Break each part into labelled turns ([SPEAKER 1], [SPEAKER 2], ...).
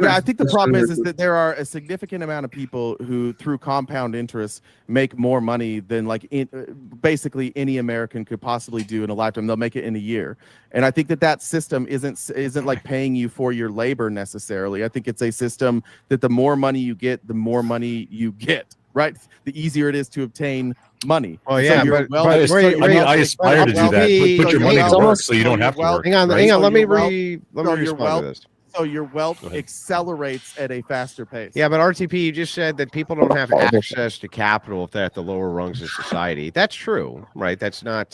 [SPEAKER 1] Yeah, I think the problem is that there are a significant amount of people who, through compound interest, make more money than basically any American could possibly do in a lifetime. They'll make it in a year, and I think that system isn't like paying you for your labor necessarily. I think it's a system that the more money you get, the more money you get. Right, the easier it is to obtain money.
[SPEAKER 2] Oh yeah,
[SPEAKER 1] so
[SPEAKER 3] I aspire to do that. Put your money to work so you don't have to work.
[SPEAKER 2] Hang on. Let me respond to this.
[SPEAKER 1] So your wealth accelerates at a faster pace.
[SPEAKER 2] Yeah, but RTP, you just said that people don't have access to capital if they're at the lower rungs of society. That's true, right? That's not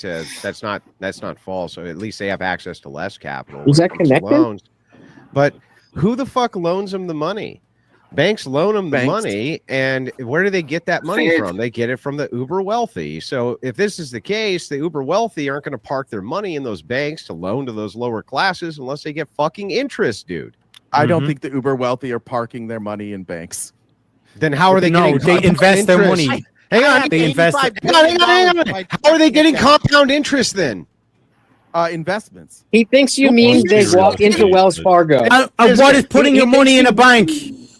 [SPEAKER 2] false. So at least they have access to less capital.
[SPEAKER 4] Is that connected?
[SPEAKER 2] Loans. But who the fuck loans them the money? Banks loan them the money, and where do they get that money from? They get it from the uber wealthy. So if this is the case, the uber wealthy aren't going to park their money in those banks to loan to those lower classes unless they get fucking interest, dude.
[SPEAKER 1] I don't think the uber wealthy are parking their money in banks.
[SPEAKER 2] Then how are they getting?
[SPEAKER 5] They invest their money.
[SPEAKER 2] Hang on,
[SPEAKER 5] they invest.
[SPEAKER 2] Hang on. How are they getting compound interest then?
[SPEAKER 1] Investments.
[SPEAKER 4] He thinks you mean they walk into Wells Fargo.
[SPEAKER 5] What is putting your money in a bank?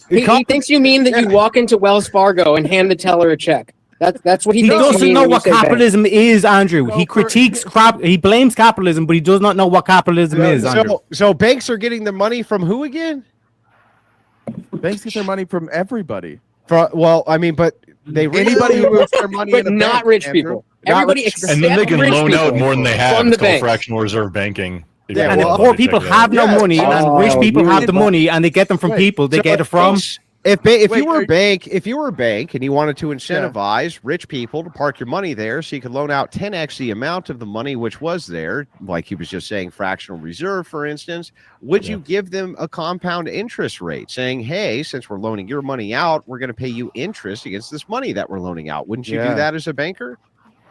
[SPEAKER 4] He thinks you mean that you walk into Wells Fargo and hand the teller a check. That's what he thinks.
[SPEAKER 5] He doesn't know what capitalism is, Andrew. He critiques he blames capitalism, but he does not know what capitalism is, Andrew.
[SPEAKER 2] So banks are getting their money from who again?
[SPEAKER 1] Banks get their money from everybody.
[SPEAKER 2] Well, I mean, but
[SPEAKER 1] anybody who puts their money
[SPEAKER 4] but
[SPEAKER 1] in a
[SPEAKER 4] not
[SPEAKER 1] bank,
[SPEAKER 4] rich
[SPEAKER 1] Andrew.
[SPEAKER 4] people. Everybody except
[SPEAKER 3] and then they can loan out more than they have. It's called
[SPEAKER 4] the
[SPEAKER 3] fractional reserve banking.
[SPEAKER 5] Yeah, and poor people have no money, and rich people have the money, and they get them from people. They get it from.
[SPEAKER 2] If you were a bank and you wanted to incentivize rich people to park your money there so you could loan out 10x the amount of the money which was there, like he was just saying, fractional reserve, for instance, would you give them a compound interest rate saying, hey, since we're loaning your money out, we're going to pay you interest against this money that we're loaning out? Wouldn't you do that as a banker?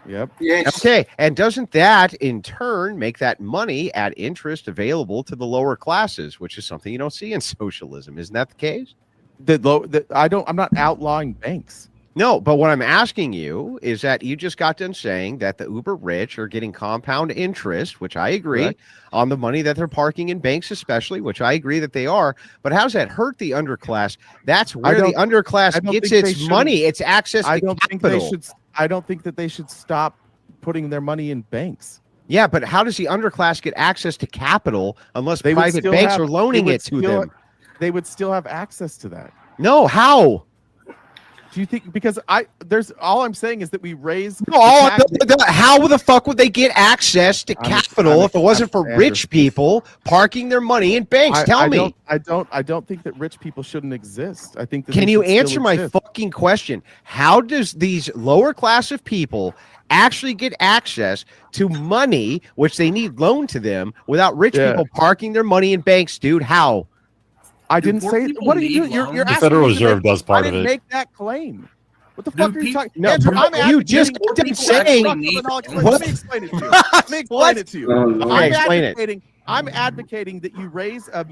[SPEAKER 1] Yep.
[SPEAKER 4] Yes.
[SPEAKER 2] Okay. And doesn't that in turn make that money at interest available to the lower classes, which is something you don't see in socialism? Isn't that the case?
[SPEAKER 1] I'm not outlawing banks.
[SPEAKER 2] No, but what I'm asking you is that you just got done saying that the uber rich are getting compound interest, which I agree, on the money that they're parking in banks, especially, which I agree that they are. But how does that hurt the underclass? That's where the underclass gets its money. It's access to capital.
[SPEAKER 1] I don't think that they should stop putting their money in banks.
[SPEAKER 2] Yeah, but how does the underclass get access to capital unless private banks are loaning it to them?
[SPEAKER 1] They would still have access to that.
[SPEAKER 2] No, how?
[SPEAKER 1] Do you think all I'm saying is that we raise
[SPEAKER 2] how the fuck would they get access to capital if it wasn't for rich people parking their money in banks? Tell me.
[SPEAKER 1] I don't think that rich people shouldn't exist. I think that
[SPEAKER 2] Can you answer my fucking question? How does these lower class of people actually get access to money which they need loaned to them without rich people parking their money in banks, dude? How?
[SPEAKER 1] I didn't say. What are you doing? You're
[SPEAKER 3] the Federal Reserve does part of it.
[SPEAKER 1] I didn't make that claim. What the fuck are you talking?
[SPEAKER 2] No, you just kept saying.
[SPEAKER 1] Let me explain it to you. Let me explain it to you. I'm advocating that you raise a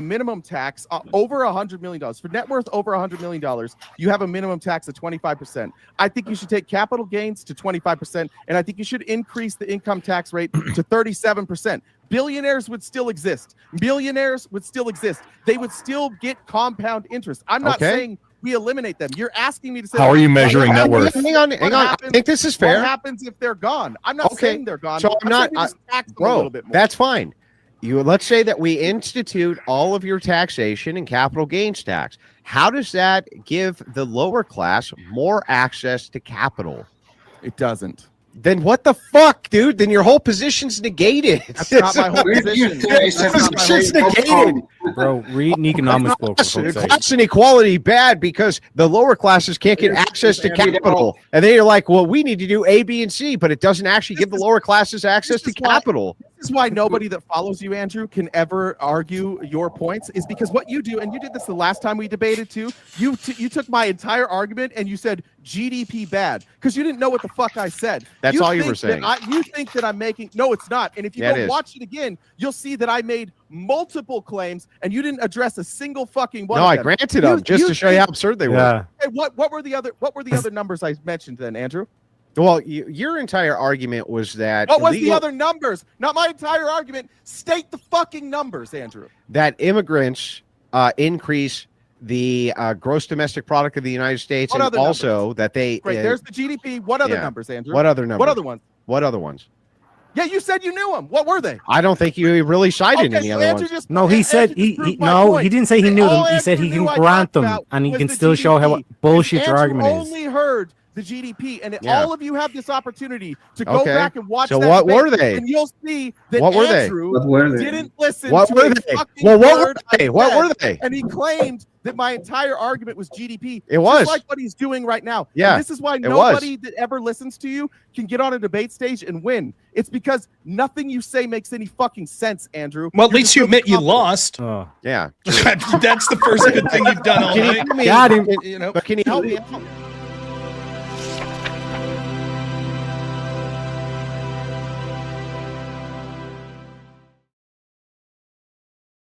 [SPEAKER 1] minimum tax over $100 million for net worth over $100 million. You have a minimum tax of 25%. I think you should take capital gains to 25%, and I think you should increase the income tax rate to 37%. Billionaires would still exist. Millionaires would still exist. They would still get compound interest. I'm not saying we eliminate them. You're asking me to say.
[SPEAKER 3] How are you measuring net worth?
[SPEAKER 2] Hang on. I think this is fair.
[SPEAKER 1] What happens if they're gone? I'm not saying they're gone.
[SPEAKER 2] So I'm not. Bro, that's fine. Let's say that we institute all of your taxation and capital gains tax. How does that give the lower class more access to capital?
[SPEAKER 1] It doesn't.
[SPEAKER 2] Then what the fuck, dude? Then your whole position's negated.
[SPEAKER 1] That's not my whole position.
[SPEAKER 2] Position's negated.
[SPEAKER 5] Bro, read an economics book.
[SPEAKER 2] Class inequality bad because the lower classes can't get access to capital. And then you're like, well, we need to do A, B, and C, but it doesn't actually give the lower classes access to capital.
[SPEAKER 1] This is why nobody that follows you, Andrew, can ever argue your points, is because what you do, and you did this the last time we debated too, you took my entire argument and you said GDP bad because you didn't know what the fuck I said.
[SPEAKER 2] That's all you were saying.
[SPEAKER 1] You think that I'm making, no, it's not. And if you go watch it again, you'll see that I made multiple claims and you didn't address a single fucking one.
[SPEAKER 2] No, I granted them just to show you how absurd they were.
[SPEAKER 1] Hey, what were the other numbers I mentioned then, Andrew?
[SPEAKER 2] Well, your entire argument was that...
[SPEAKER 1] What was the other numbers? Not my entire argument. State the fucking numbers, Andrew.
[SPEAKER 2] That immigrants increase the gross domestic product of the United States, and also that they.
[SPEAKER 1] Great. There's the GDP. What other numbers, Andrew?
[SPEAKER 2] What other numbers?
[SPEAKER 1] What other ones?
[SPEAKER 2] What other ones?
[SPEAKER 1] Yeah, you said you knew them. What were they?
[SPEAKER 2] I don't think you really cited any other ones.
[SPEAKER 5] No, he said he didn't say he knew them. He said he can grant them, and he can still show how bullshit your argument is.
[SPEAKER 1] Only heard the GDP, and all of you have this opportunity to go back and watch.
[SPEAKER 2] So
[SPEAKER 1] that
[SPEAKER 2] what
[SPEAKER 1] debate,
[SPEAKER 2] were they?
[SPEAKER 1] And you'll see that
[SPEAKER 2] what were
[SPEAKER 1] Andrew didn't listen.
[SPEAKER 2] What
[SPEAKER 1] to
[SPEAKER 2] were they?
[SPEAKER 1] Well,
[SPEAKER 2] what were they? What were they?
[SPEAKER 1] And he claimed that my entire argument was GDP.
[SPEAKER 2] It was
[SPEAKER 1] just like what he's doing right now.
[SPEAKER 2] Yeah,
[SPEAKER 1] and this is why nobody that ever listens to you can get on a debate stage and win. It's because nothing you say makes any fucking sense, Andrew.
[SPEAKER 6] Well, at least you admit you lost.
[SPEAKER 2] Yeah,
[SPEAKER 6] that's the first good thing you've done all night.
[SPEAKER 5] Got him.
[SPEAKER 2] But can you help me out?